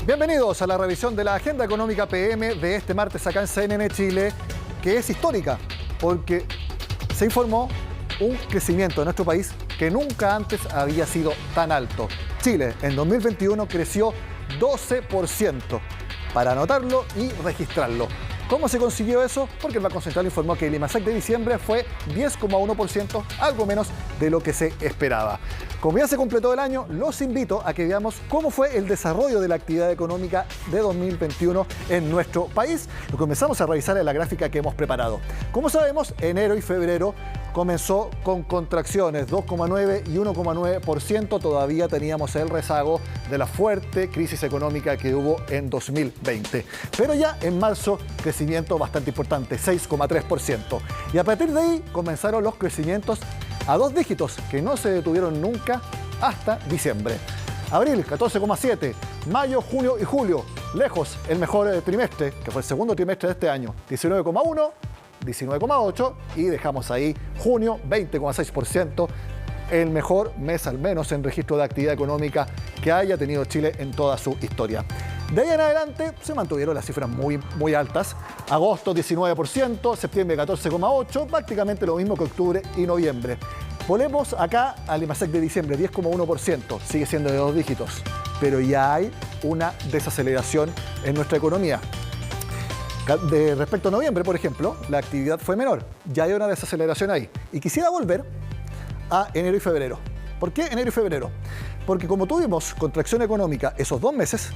Bienvenidos a la revisión de la Agenda Económica PM de este martes acá en CNN Chile, que es histórica porque se informó un crecimiento de nuestro país que nunca antes había sido tan alto. Chile en 2021 creció 12%, para anotarlo y registrarlo. ¿Cómo se consiguió eso? Porque el Banco Central informó que el IMASEC de diciembre fue 10,1%, algo menos de lo que se esperaba. Como ya se completó el año, los invito a que veamos cómo fue el desarrollo de la actividad económica de 2021 en nuestro país. Lo comenzamos a revisar en la gráfica que hemos preparado. Como sabemos, enero y febrero comenzó con contracciones, 2,9 y 1,9%. Todavía teníamos el rezago de la fuerte crisis económica que hubo en 2020. Pero ya en marzo, crecimiento bastante importante, 6,3%. Y a partir de ahí comenzaron los crecimientos a dos dígitos que no se detuvieron nunca hasta diciembre. Abril, 14,7%. Mayo, junio y julio, lejos el mejor trimestre, que fue el segundo trimestre de este año, 19,1%. 19,8% y dejamos ahí junio 20,6%, el mejor mes al menos en registro de actividad económica que haya tenido Chile en toda su historia. De ahí en adelante se mantuvieron las cifras muy altas. Agosto 19%, septiembre 14,8%, prácticamente lo mismo que octubre y noviembre. Volvemos acá al IMASEC de diciembre, 10,1%, sigue siendo de dos dígitos, pero ya hay una desaceleración en nuestra economía. Respecto a noviembre, por ejemplo, la actividad fue menor. Ya hay una desaceleración ahí. Y quisiera volver a enero y febrero. ¿Por qué enero y febrero? Porque como tuvimos contracción económica esos 2 meses,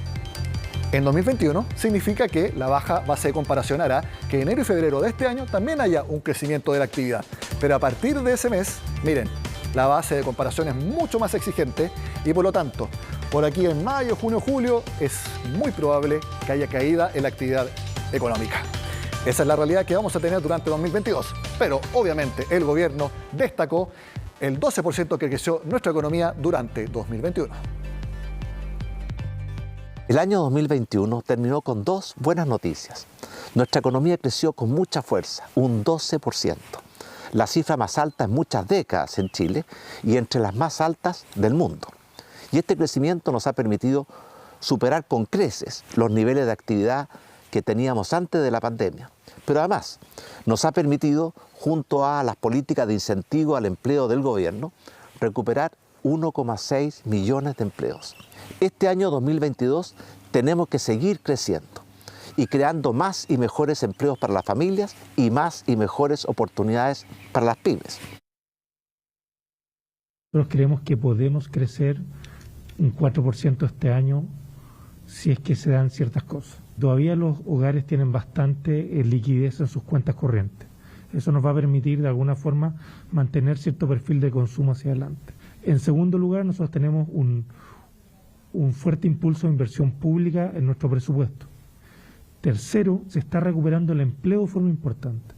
en 2021 significa que la baja base de comparación hará que enero y febrero de este año también haya un crecimiento de la actividad. Pero a partir de ese mes, miren, la base de comparación es mucho más exigente y por lo tanto, por aquí en mayo, junio, julio, es muy probable que haya caída en la actividad económica. Esa es la realidad que vamos a tener durante 2022. Pero obviamente el gobierno destacó el 12% que creció nuestra economía durante 2021. El año 2021 terminó con dos buenas noticias. Nuestra economía creció con mucha fuerza, un 12%. La cifra más alta en muchas décadas en Chile y entre las más altas del mundo. Y este crecimiento nos ha permitido superar con creces los niveles de actividad que teníamos antes de la pandemia. Pero además nos ha permitido, junto a las políticas de incentivo al empleo del gobierno, recuperar 1,6 millones de empleos. Este año 2022 tenemos que seguir creciendo y creando más y mejores empleos para las familias y más y mejores oportunidades para las pymes. Nosotros creemos que podemos crecer un 4% este año si es que se dan ciertas cosas. Todavía los hogares tienen bastante liquidez en sus cuentas corrientes. Eso nos va a permitir de alguna forma mantener cierto perfil de consumo hacia adelante. En segundo lugar, nosotros tenemos un fuerte impulso de inversión pública en nuestro presupuesto. Tercero, se está recuperando el empleo de forma importante.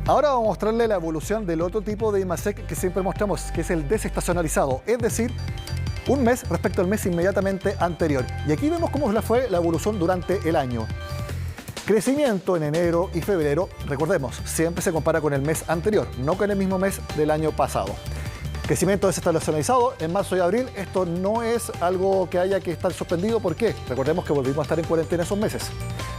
Ahora vamos a mostrarle la evolución del otro tipo de IMASEC que siempre mostramos, que es el desestacionalizado, es decir, un mes respecto al mes inmediatamente anterior. Y aquí vemos cómo fue la evolución durante el año. Crecimiento en enero y febrero, recordemos, siempre se compara con el mes anterior, no con el mismo mes del año pasado. Crecimiento desestacionalizado en marzo y abril, esto no es algo que haya que estar suspendido, ¿por qué? Recordemos que volvimos a estar en cuarentena esos meses.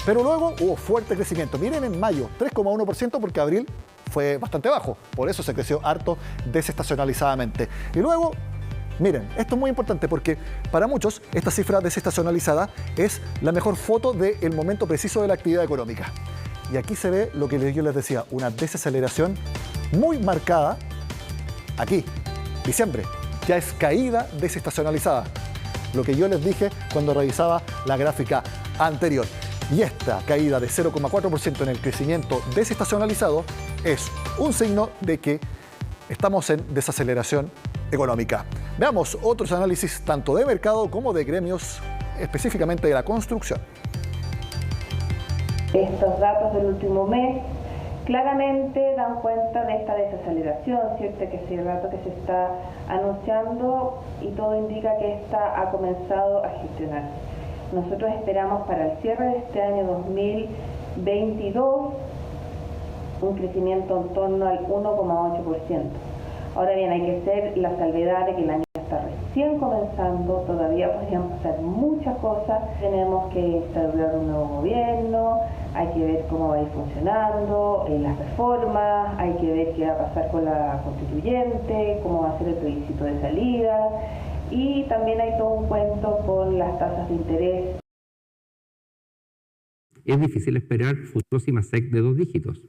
Pero luego hubo fuerte crecimiento. Miren en mayo, 3,1% porque abril fue bastante bajo, por eso se creció harto desestacionalizadamente. Y luego, miren, esto es muy importante porque para muchos esta cifra desestacionalizada es la mejor foto del momento preciso de la actividad económica. Y aquí se ve lo que yo les decía, una desaceleración muy marcada aquí, diciembre, ya es caída desestacionalizada. Lo que yo les dije cuando revisaba la gráfica anterior. Y esta caída de 0,4% en el crecimiento desestacionalizado es un signo de que estamos en desaceleración económica. Veamos otros análisis tanto de mercado como de gremios, específicamente de la construcción. Estos datos del último mes claramente dan cuenta de esta desaceleración, ¿cierto? Que es el dato que se está anunciando y todo indica que esta ha comenzado a gestionar. Nosotros esperamos para el cierre de este año 2022 un crecimiento en torno al 1,8%. Ahora bien, hay que hacer la salvedad de que el año está recién. recién comenzando, todavía podrían pasar muchas cosas. Tenemos que instaurar un nuevo gobierno, hay que ver cómo va a ir funcionando, las reformas, hay que ver qué va a pasar con la constituyente, cómo va a ser el plebiscito de salida, y también hay todo un cuento con las tasas de interés. Es difícil esperar futuros IMASEC de 2 dígitos.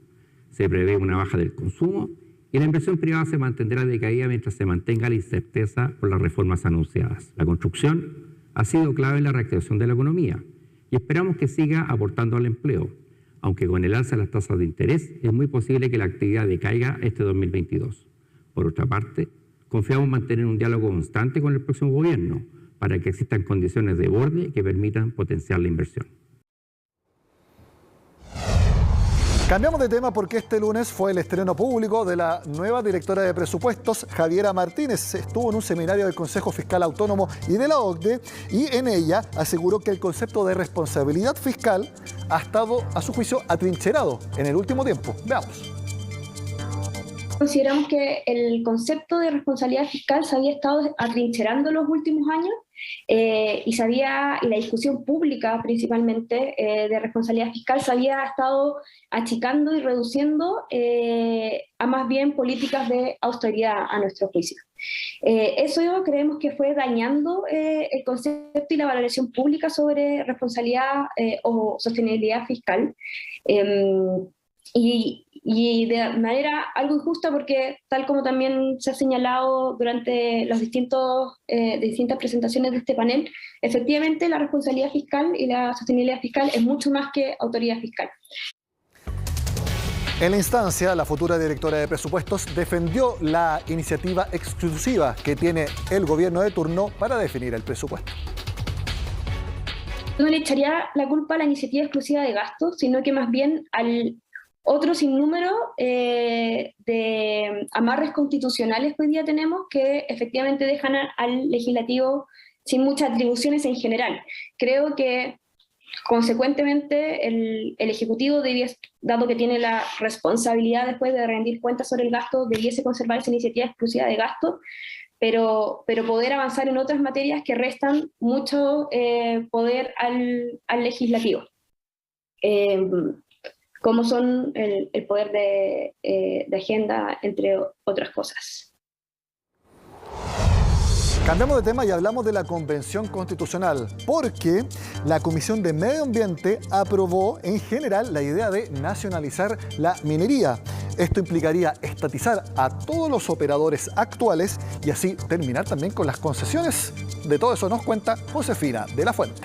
Se prevé una baja del consumo y la inversión privada se mantendrá decaída mientras se mantenga la incerteza por las reformas anunciadas. La construcción ha sido clave en la reactivación de la economía y esperamos que siga aportando al empleo, aunque con el alza de las tasas de interés es muy posible que la actividad decaiga este 2022. Por otra parte, confiamos en mantener un diálogo constante con el próximo gobierno para que existan condiciones de borde que permitan potenciar la inversión. Cambiamos de tema porque este lunes fue el estreno público de la nueva directora de presupuestos, Javiera Martínez. Estuvo en un seminario del Consejo Fiscal Autónomo y de la OCDE y en ella aseguró que el concepto de responsabilidad fiscal ha estado, a su juicio, atrincherado en el último tiempo. Veamos. Consideramos que el concepto de responsabilidad fiscal se había estado atrincherando en los últimos años y la discusión pública principalmente de responsabilidad fiscal se había estado achicando y reduciendo a más bien políticas de austeridad a nuestro juicio. Eso creemos que fue dañando el concepto y la valoración pública sobre responsabilidad o sostenibilidad fiscal. Y de manera algo injusta porque, tal como también se ha señalado durante las distintas presentaciones de este panel, efectivamente la responsabilidad fiscal y la sostenibilidad fiscal es mucho más que autoridad fiscal. En la instancia, la futura directora de presupuestos defendió la iniciativa exclusiva que tiene el gobierno de turno para definir el presupuesto. No le echaría la culpa a la iniciativa exclusiva de gasto, sino que más bien al otro sinnúmero de amarres constitucionales que hoy día tenemos que efectivamente dejan al legislativo sin muchas atribuciones en general. Creo que consecuentemente el Ejecutivo, dado que tiene la responsabilidad después de rendir cuentas sobre el gasto, debiese conservar esa iniciativa exclusiva de gasto, pero poder avanzar en otras materias que restan mucho poder al legislativo. Como son el poder de agenda, entre otras cosas. Cambiamos de tema y hablamos de la Convención Constitucional, porque la Comisión de Medio Ambiente aprobó en general la idea de nacionalizar la minería. Esto implicaría estatizar a todos los operadores actuales y así terminar también con las concesiones. De todo eso nos cuenta Josefina de la Fuente.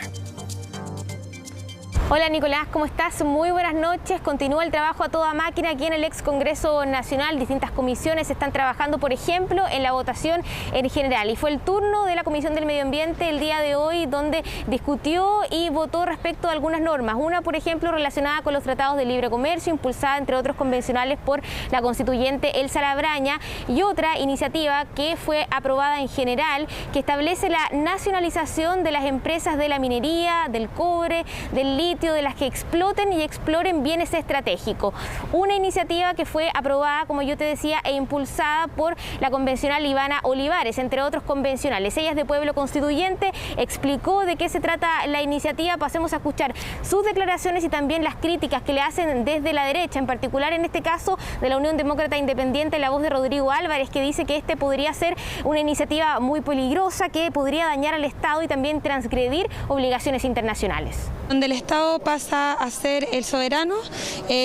Hola Nicolás, ¿cómo estás? Muy buenas noches. Continúa el trabajo a toda máquina aquí en el ex Congreso Nacional. Distintas comisiones están trabajando, por ejemplo, en la votación en general. Y fue el turno de la Comisión del Medio Ambiente el día de hoy, donde discutió y votó respecto a algunas normas. Una, por ejemplo, relacionada con los tratados de libre comercio, impulsada, entre otros, convencionales por la constituyente Elsa Labraña. Y otra iniciativa que fue aprobada en general, que establece la nacionalización de las empresas de la minería, del cobre, del litio, de las que exploten y exploren bienes estratégicos. Una iniciativa que fue aprobada, como yo te decía, e impulsada por la convencional Ivana Olivares, entre otros convencionales. Ella es de Pueblo Constituyente, explicó de qué se trata la iniciativa. Pasemos a escuchar sus declaraciones y también las críticas que le hacen desde la derecha, en particular en este caso de la Unión Demócrata Independiente, la voz de Rodrigo Álvarez, que dice que este podría ser una iniciativa muy peligrosa, que podría dañar al Estado y también transgredir obligaciones internacionales. Donde el Estado pasa a ser el soberano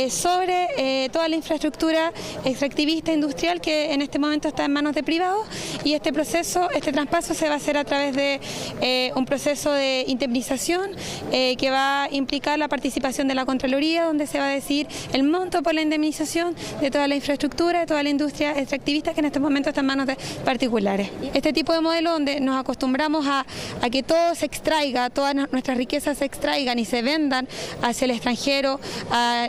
sobre toda la infraestructura extractivista industrial que en este momento está en manos de privados, y este traspaso se va a hacer a través de un proceso de indemnización que va a implicar la participación de la Contraloría, donde se va a decir el monto por la indemnización de toda la infraestructura, de toda la industria extractivista que en este momento está en manos de particulares. Este tipo de modelo donde nos acostumbramos a que todo se extraiga, todas nuestras riquezas se extraigan y se vendan vendan hacia el extranjero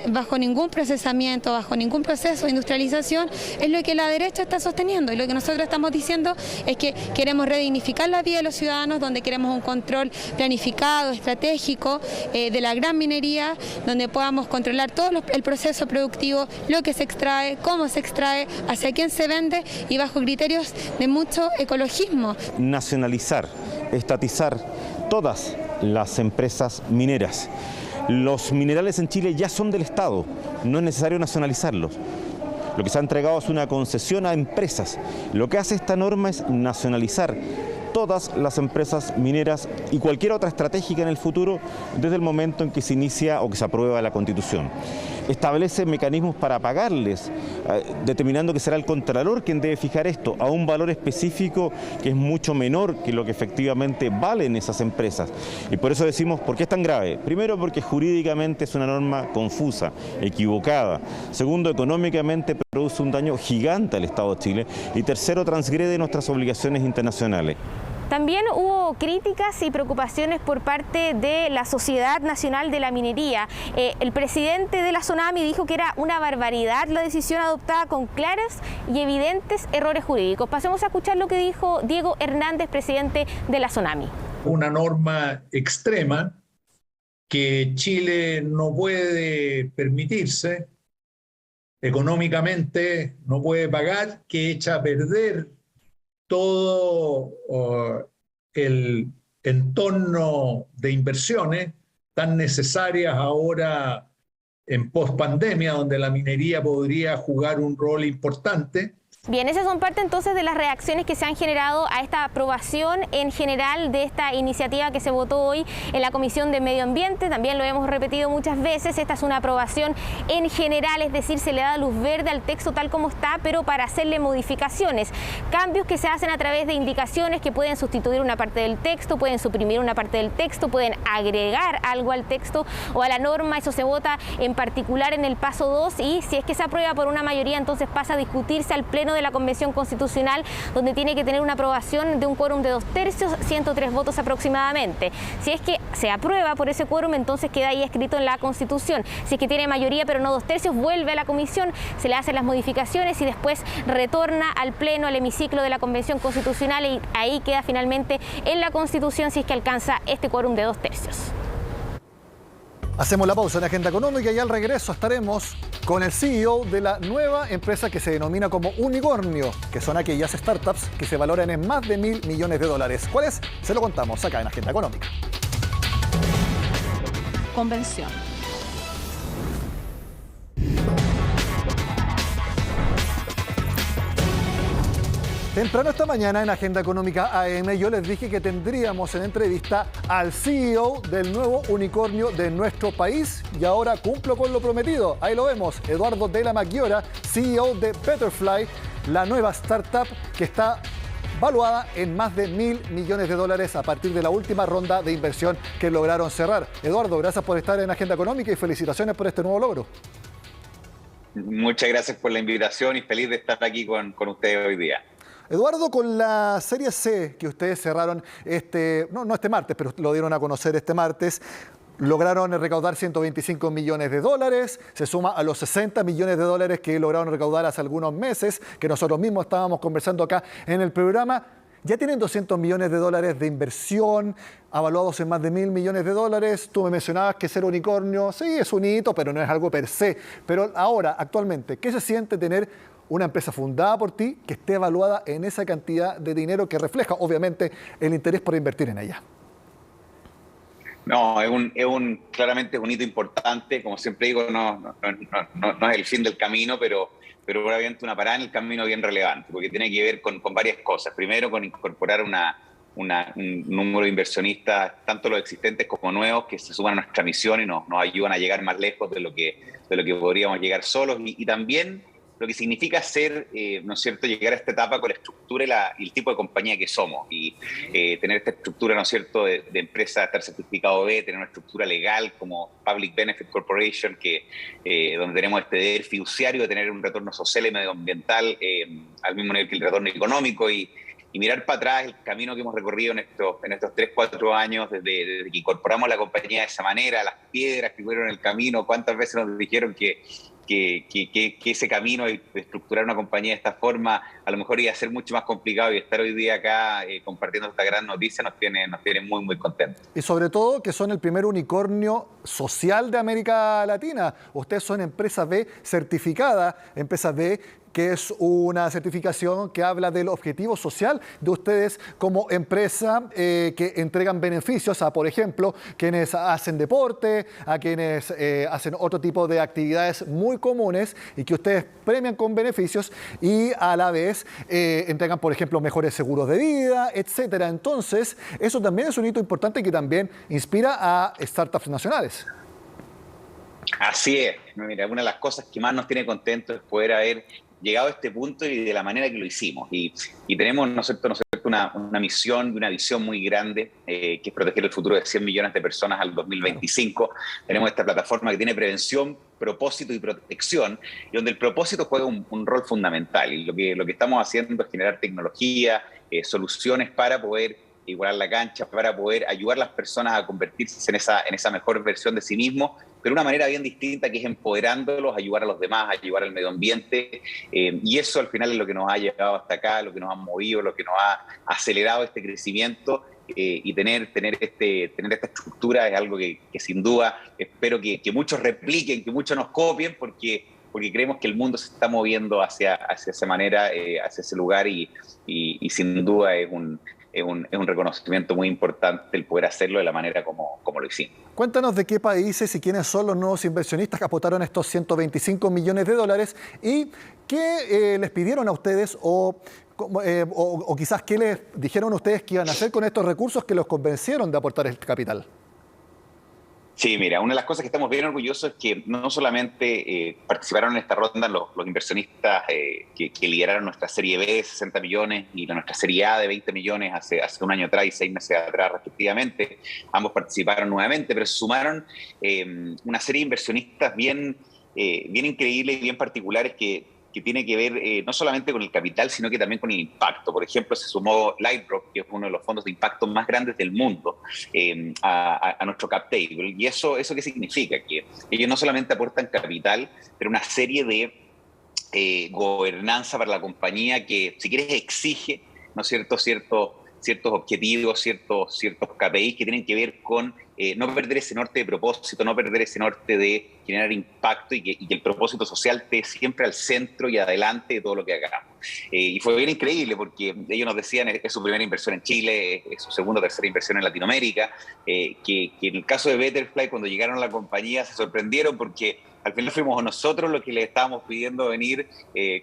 bajo ningún procesamiento, bajo ningún proceso de industrialización, es lo que la derecha está sosteniendo. Y lo que nosotros estamos diciendo es que queremos redignificar la vida de los ciudadanos, donde queremos un control planificado, estratégico de la gran minería, donde podamos controlar todo el proceso productivo, lo que se extrae, cómo se extrae, hacia quién se vende y bajo criterios de mucho ecologismo. Nacionalizar, estatizar todas las empresas mineras. Los minerales en Chile ya son del Estado, no es necesario nacionalizarlos. Lo que se ha entregado es una concesión a empresas. Lo que hace esta norma es nacionalizar todas las empresas mineras y cualquier otra estratégica en el futuro desde el momento en que se inicia o que se aprueba la Constitución. Establece mecanismos para pagarles, determinando que será el Contralor quien debe fijar esto a un valor específico que es mucho menor que lo que efectivamente valen esas empresas. Y por eso decimos, ¿por qué es tan grave? Primero, porque jurídicamente es una norma confusa, equivocada. Segundo, económicamente produce un daño gigante al Estado de Chile. Y tercero, transgrede nuestras obligaciones internacionales. También hubo críticas y preocupaciones por parte de la Sociedad Nacional de la Minería. El presidente de la SONAMI dijo que era una barbaridad la decisión adoptada con claros y evidentes errores jurídicos. Pasemos a escuchar lo que dijo Diego Hernández, presidente de la SONAMI. Una norma extrema que Chile no puede permitirse, económicamente no puede pagar, que echa a perder todo el entorno de inversiones tan necesarias ahora en post-pandemia, donde la minería podría jugar un rol importante. Bien, esas son parte entonces de las reacciones que se han generado a esta aprobación en general de esta iniciativa que se votó hoy en la Comisión de Medio Ambiente. También lo hemos repetido muchas veces, esta es una aprobación en general, es decir, se le da luz verde al texto tal como está, pero para hacerle modificaciones, cambios que se hacen a través de indicaciones que pueden sustituir una parte del texto, pueden suprimir una parte del texto, pueden agregar algo al texto o a la norma. Eso se vota en particular en el paso 2 y si es que se aprueba por una mayoría, entonces pasa a discutirse al Pleno de la Convención Constitucional, donde tiene que tener una aprobación de un quórum de 2/3, 103 votos aproximadamente. Si es que se aprueba por ese quórum, entonces queda ahí escrito en la Constitución. Si es que tiene mayoría pero no 2/3, vuelve a la comisión, se le hacen las modificaciones y después retorna al Pleno, al hemiciclo de la Convención Constitucional y ahí queda finalmente en la Constitución si es que alcanza este quórum de 2/3. Hacemos la pausa en Agenda Económica y al regreso estaremos con el CEO de la nueva empresa que se denomina como Unicornio, que son aquellas startups que se valoran en más de $1.000 millones. ¿Cuál es? Se lo contamos acá en Agenda Económica. Convención. Temprano esta mañana en Agenda Económica AM yo les dije que tendríamos en entrevista al CEO del nuevo unicornio de nuestro país y ahora cumplo con lo prometido. Ahí lo vemos, Eduardo de la Maggiora, CEO de Betterfly, la nueva startup que está valuada en más de $1.000 millones a partir de la última ronda de inversión que lograron cerrar. Eduardo, gracias por estar en Agenda Económica y felicitaciones por este nuevo logro. Muchas gracias por la invitación y feliz de estar aquí con ustedes hoy día. Eduardo, con la Serie C que ustedes cerraron no este martes, pero lo dieron a conocer este martes, lograron recaudar $125 millones, se suma a los $60 millones que lograron recaudar hace algunos meses, que nosotros mismos estábamos conversando acá en el programa. Ya tienen $200 millones de inversión, avaluados en más de $1.000 millones. Tú me mencionabas que ser unicornio, sí, es un hito, pero no es algo per se. Pero ahora, actualmente, ¿qué se siente tener una empresa fundada por ti que esté evaluada en esa cantidad de dinero que refleja, obviamente, el interés por invertir en ella? No, claramente es un hito importante. Como siempre digo, no es el fin del camino, pero obviamente una parada en el camino bien relevante, porque tiene que ver con varias cosas. Primero, con incorporar un número de inversionistas, tanto los existentes como nuevos, que se suman a nuestra misión y nos ayudan a llegar más lejos de lo que podríamos llegar solos. Y también lo que significa ser, ¿no es cierto?, llegar a esta etapa con la estructura y el tipo de compañía que somos. Y tener esta estructura, ¿no es cierto?, de empresa, estar certificado B, tener una estructura legal como Public Benefit Corporation, donde tenemos este deber fiduciario de tener un retorno social y medioambiental al mismo nivel que el retorno económico. Y mirar para atrás el camino que hemos recorrido en estos 3, 4 años, desde que incorporamos la compañía de esa manera, las piedras que fueron en el camino, cuántas veces nos dijeron que ese camino de estructurar una compañía de esta forma a lo mejor iba a ser mucho más complicado, y estar hoy día acá compartiendo esta gran noticia nos tiene muy, muy contentos. Y sobre todo que son el primer unicornio social de América Latina. Ustedes son empresa B certificada, empresa B, que es una certificación que habla del objetivo social de ustedes como empresa, que entregan beneficios a, por ejemplo, quienes hacen deporte, a quienes hacen otro tipo de actividades muy comunes y que ustedes premian con beneficios, y a la vez entregan, por ejemplo, mejores seguros de vida, etcétera. Entonces, eso también es un hito importante que también inspira a startups nacionales. Así es. Mira, una de las cosas que más nos tiene contentos es poder haber llegado a este punto y de la manera que lo hicimos. Y tenemos, ¿no es cierto, una misión y una visión muy grande, que es proteger el futuro de 100 millones de personas al 2025. Tenemos esta plataforma que tiene prevención, propósito y protección, y donde el propósito juega un rol fundamental. Y lo que estamos haciendo es generar tecnología, soluciones para poder igualar la cancha, para poder ayudar a las personas a convertirse en esa mejor versión de sí mismos, pero de una manera bien distinta, que es empoderándolos, ayudar a los demás, ayudar al medio ambiente, y eso al final es lo que nos ha llevado hasta acá, lo que nos ha movido, lo que nos ha acelerado este crecimiento, y tener esta estructura es algo que sin duda espero que muchos repliquen, que muchos nos copien, porque creemos que el mundo se está moviendo hacia esa manera, hacia ese lugar, y sin duda es un reconocimiento muy importante el poder hacerlo de la manera como lo hicimos. Cuéntanos de qué países y quiénes son los nuevos inversionistas que aportaron estos 125 millones de dólares y qué les pidieron a ustedes o quizás qué les dijeron a ustedes que iban a hacer con estos recursos que los convencieron de aportar el capital. Sí, mira, una de las cosas que estamos bien orgullosos es que no solamente participaron en esta ronda los inversionistas que lideraron nuestra serie B de 60 millones y nuestra serie A de 20 millones hace un año atrás y 6 meses atrás respectivamente. Ambos participaron nuevamente, pero se sumaron una serie de inversionistas bien increíbles y bien particulares que tiene que ver no solamente con el capital, sino que también con el impacto. Por ejemplo, se sumó Lightrock, que es uno de los fondos de impacto más grandes del mundo, a nuestro cap table. ¿Y eso qué significa? Que ellos no solamente aportan capital, pero una serie de gobernanza para la compañía que, si quieres, exige, ¿no es cierto?, ciertos objetivos, ciertos KPIs que tienen que ver con no perder ese norte de propósito, no perder ese norte de generar impacto, y que el propósito social esté siempre al centro y adelante de todo lo que hagamos. Y fue bien increíble porque ellos nos decían, es su primera inversión en Chile, es su segunda o tercera inversión en Latinoamérica, que en el caso de Betterfly, cuando llegaron a la compañía, se sorprendieron porque al final fuimos nosotros los que les estábamos pidiendo venir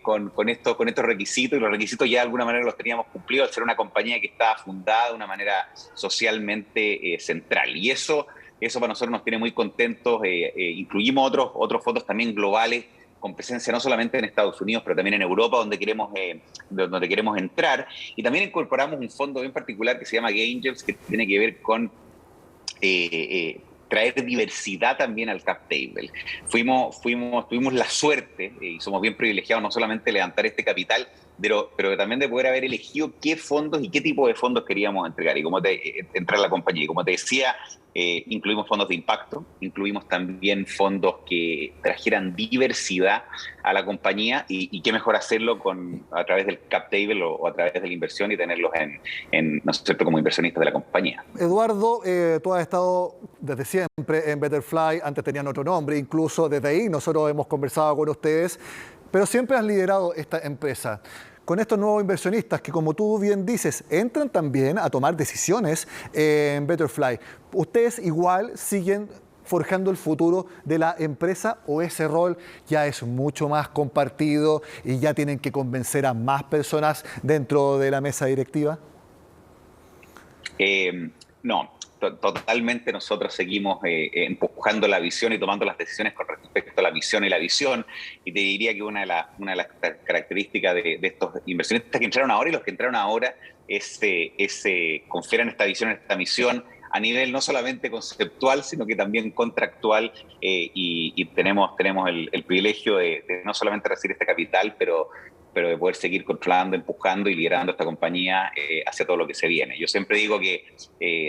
con estos requisitos, y los requisitos ya de alguna manera los teníamos cumplidos al ser una compañía que estaba fundada de una manera socialmente central. Y eso para nosotros nos tiene muy contentos. Incluimos otros fondos también globales con presencia no solamente en Estados Unidos, pero también en Europa, donde queremos entrar. Y también incorporamos un fondo bien particular que se llama Angels, que tiene que ver con traer diversidad también al cap table. Tuvimos la suerte, y somos bien privilegiados, no solamente de levantar este capital, pero también de poder haber elegido qué fondos y qué tipo de fondos queríamos entregar y entrar a la compañía. Y como te decía, incluimos fondos de impacto, incluimos también fondos que trajeran diversidad a la compañía, y qué mejor hacerlo a través del cap table o a través de la inversión, y tenerlos ¿no es cierto?, como inversionistas de la compañía. Eduardo, tú has estado desde siempre en Betterfly, antes tenían otro nombre, incluso desde ahí nosotros hemos conversado con ustedes, pero siempre has liderado esta empresa. Con estos nuevos inversionistas que, como tú bien dices, entran también a tomar decisiones en Betterfly, ¿ustedes igual siguen forjando el futuro de la empresa, o ese rol ya es mucho más compartido y ya tienen que convencer a más personas dentro de la mesa directiva? No, totalmente nosotros seguimos empujando la visión y tomando las decisiones con respecto a la misión y la visión, y te diría que una de las características de estos inversionistas que entraron ahora y los que entraron ahora es confieran esta visión, esta misión a nivel no solamente conceptual, sino que también contractual, y tenemos el privilegio de no solamente recibir este capital, pero de poder seguir controlando, empujando y liderando esta compañía hacia todo lo que se viene. Yo siempre digo que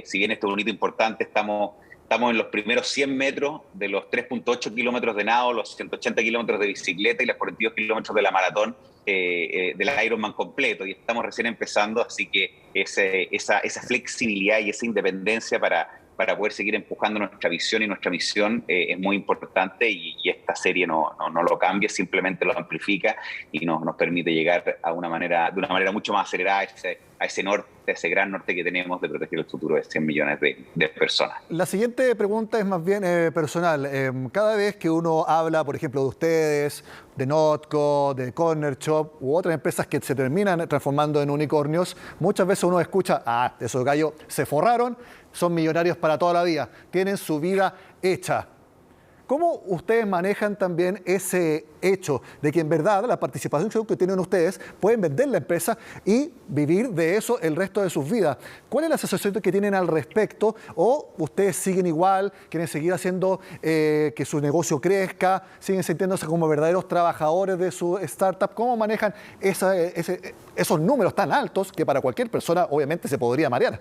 si bien esto es un hito importante, estamos en los primeros 100 metros de los 3.8 kilómetros de nado, los 180 kilómetros de bicicleta y los 42 kilómetros de la maratón del Ironman completo. Y estamos recién empezando, así que esa flexibilidad y esa independencia para poder seguir empujando nuestra visión y nuestra misión es muy importante, y esta serie no lo cambia, simplemente lo amplifica y nos permite llegar de una manera mucho más acelerada a ese norte, a ese gran norte que tenemos de proteger el futuro de 100 millones de personas. La siguiente pregunta es más bien personal. Cada vez que uno habla, por ejemplo, de ustedes, de Notco, de Corner Shop u otras empresas que se terminan transformando en unicornios, muchas veces uno escucha, esos gallos se forraron, son millonarios para toda la vida, tienen su vida hecha. ¿Cómo ustedes manejan también ese hecho de que en verdad la participación que tienen ustedes pueden vender la empresa y vivir de eso el resto de sus vidas? ¿Cuál es la sensación que tienen al respecto? ¿O ustedes siguen igual, quieren seguir haciendo que su negocio crezca, siguen sintiéndose como verdaderos trabajadores de su startup? ¿Cómo manejan esos números tan altos que para cualquier persona obviamente se podría marear?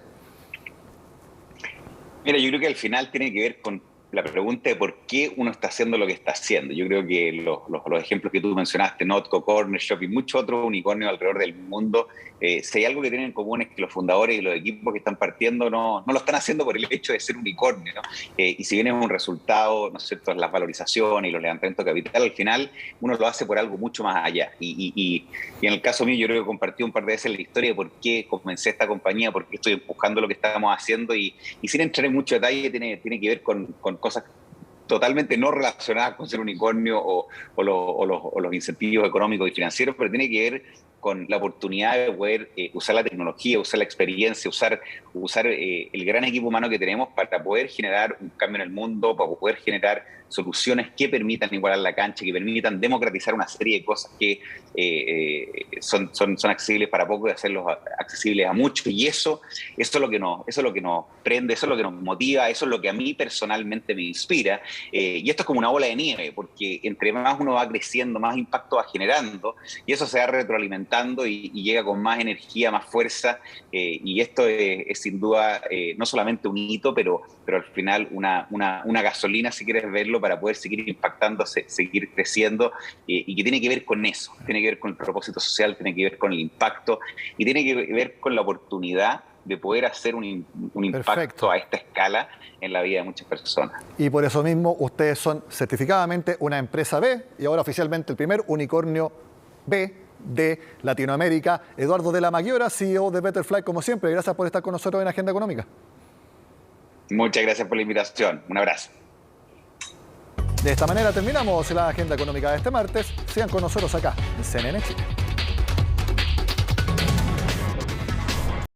Mira, yo creo que al final tiene que ver con la pregunta de por qué uno está haciendo lo que está haciendo. Yo creo que los ejemplos que tú mencionaste, Notco, Corner Shop y muchos otros unicornios alrededor del mundo, si hay algo que tienen en común es que los fundadores y los equipos que están partiendo no lo están haciendo por el hecho de ser unicornio, ¿no? Y si bien es un resultado, ¿no es cierto?, las valorizaciones y los levantamientos de capital, al final uno lo hace por algo mucho más allá. Y en el caso mío, yo creo que compartí un par de veces la historia de por qué comencé esta compañía, por qué estoy empujando lo que estamos haciendo, y sin entrar en mucho detalle, tiene que ver con cosas totalmente no relacionadas con ser unicornio o los incentivos económicos y financieros, pero tiene que ver con la oportunidad de poder usar la tecnología, usar la experiencia, usar el gran equipo humano que tenemos para poder generar un cambio en el mundo, para poder generar soluciones que permitan igualar la cancha, que permitan democratizar una serie de cosas que son accesibles para pocos y hacerlos accesibles a muchos. Y eso es lo que nos prende, eso es lo que nos motiva, eso es lo que a mí personalmente me inspira. Y esto es como una bola de nieve, porque entre más uno va creciendo, más impacto va generando, y eso se va retroalimentando y llega con más energía, más fuerza. Y esto es sin duda no solamente un hito, pero al final una gasolina, si quieres verlo, para poder seguir impactando, seguir creciendo, y que tiene que ver con eso, tiene que ver con el propósito social, tiene que ver con el impacto, y tiene que ver con la oportunidad de poder hacer un impacto a esta escala en la vida de muchas personas. Y por eso mismo ustedes son certificadamente una empresa B, y ahora oficialmente el primer unicornio B de Latinoamérica. Eduardo de la Maggiora, CEO de Betterfly, como siempre, gracias por estar con nosotros en Agenda Económica. Muchas gracias por la invitación. Un abrazo. De esta manera terminamos la Agenda Económica de este martes. Sigan con nosotros acá en CNN Chile.